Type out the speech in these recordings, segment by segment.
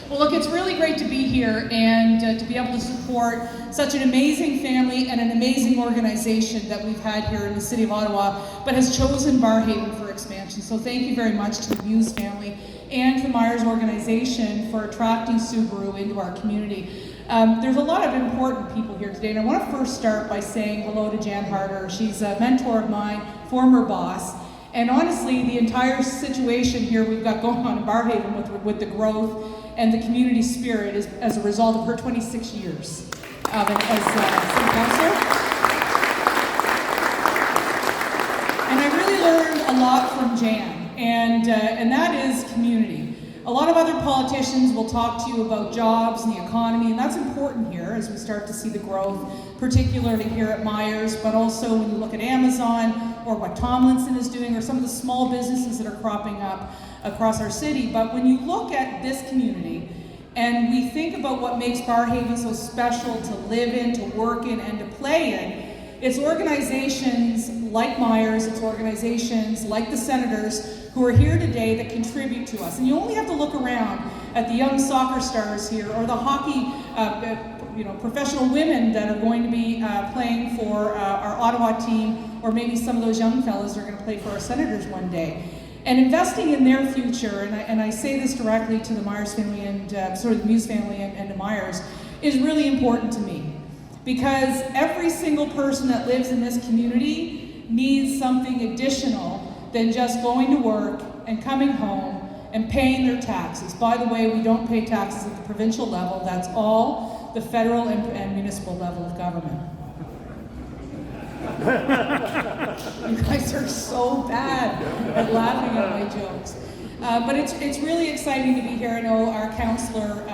Well, look, it's really great to be here and to be able to support such an amazing family and an amazing organization that we've had here in the City of Ottawa, but has chosen Barrhaven for expansion. So thank you very much to the Myers family and the Myers organization for attracting Subaru into our community. There's a lot of important people here today, and I want to first start by saying hello to Jan Harder. She's a mentor of mine, former boss, and honestly, the entire situation here we've got going on in Barrhaven with the growth and the community spirit is as a result of her 26 years as city councilor. And I really learned a lot from Jan, and that is community. A lot of other politicians will talk to you about jobs and the economy, and that's important here as we start to see the growth, particularly here at Myers, but also when you look at Amazon or what Tomlinson is doing or some of the small businesses that are cropping up across our city. But when you look at this community and we think about what makes Barrhaven so special to live in, to work in, and to play in, it's organizations like Myers, it's organizations like the Senators who are here today that contribute to us. And you only have to look around at the young soccer stars here or the hockey professional women that are going to be playing for our Ottawa team, or maybe some of those young fellas are going to play for our Senators one day. And investing in their future, and I say this directly to the Myers family and the Myers family and to Myers, is really important to me. Because every single person that lives in this community needs something additional than just going to work and coming home and paying their taxes. By the way, we don't pay taxes at the provincial level. That's all the federal and municipal level of government. You guys are so bad at laughing at my jokes. But it's really exciting to be here. I know our councillor,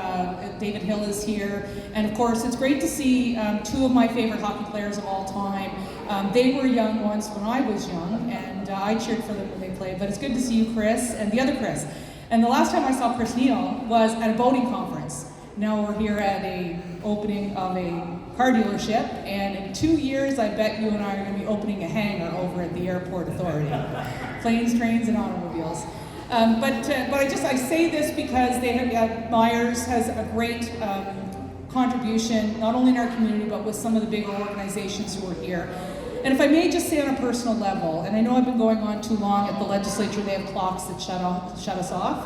David Hill, is here. And of course, it's great to see two of my favorite hockey players of all time. They were young once when I was young, and I cheered for them when they played. But it's good to see you, Chris, and the other Chris. And the last time I saw Chris Neal was at a boating conference. Now we're here at a opening of a car dealership, and in 2 years, I bet you and I are going to be opening a hangar over at the Airport Authority. Planes, trains, and automobiles. But I say this because Myers has a great contribution, not only in our community, but with some of the bigger organizations who are here. And if I may just say on a personal level, and I know I've been going on too long at the legislature, they have clocks that shut us off.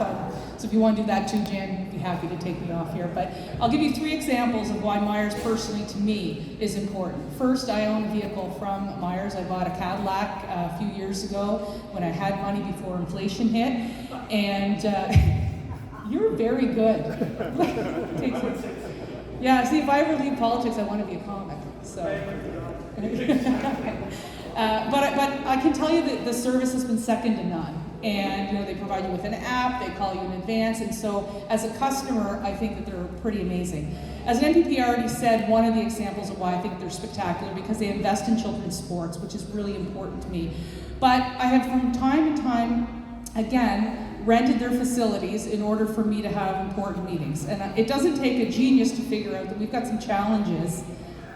So if you want to do that too, Jan, I'd be happy to take me off here. But I'll give you 3 examples of why Myers personally, to me, is important. First, I own a vehicle from Myers. I bought a Cadillac a few years ago when I had money before inflation hit. And you're very good. Yeah, see, if I ever leave politics, I want to be a comic. So. But I can tell you that the service has been second to none. And they provide you with an app, they call you in advance, and so as a customer, I think that they're pretty amazing. As an MPP, I already said one of the examples of why I think they're spectacular, because they invest in children's sports, which is really important to me. But I have from time to time, again, rented their facilities in order for me to have important meetings. And it doesn't take a genius to figure out that we've got some challenges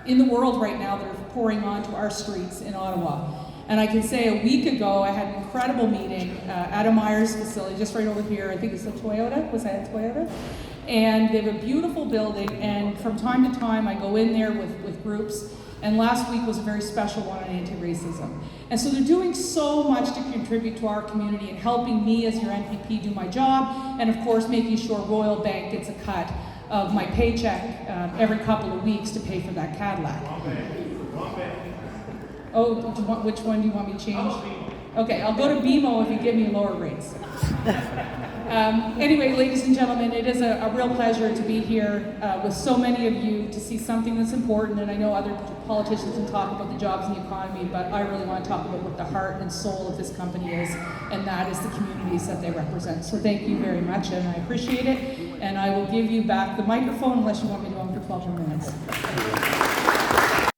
in the world right now that are pouring onto our streets in Ottawa. And I can say a week ago, I had an incredible meeting at a Myers facility, just right over here. I think it's a Toyota. Was that a Toyota? And they have a beautiful building, and from time to time, I go in there with groups. And last week was a very special one on anti-racism. And so they're doing so much to contribute to our community and helping me as your MPP do my job, and of course, making sure Royal Bank gets a cut of my paycheck every couple of weeks to pay for that Cadillac. Oh, which one do you want me to change? Okay, I'll go to BMO if you give me lower rates. Anyway, ladies and gentlemen, it is a real pleasure to be here with so many of you to see something that's important. And I know other politicians can talk about the jobs and the economy, but I really want to talk about what the heart and soul of this company is, and that is the communities that they represent. So thank you very much, and I appreciate it. And I will give you back the microphone unless you want me to go on for 12 more minutes.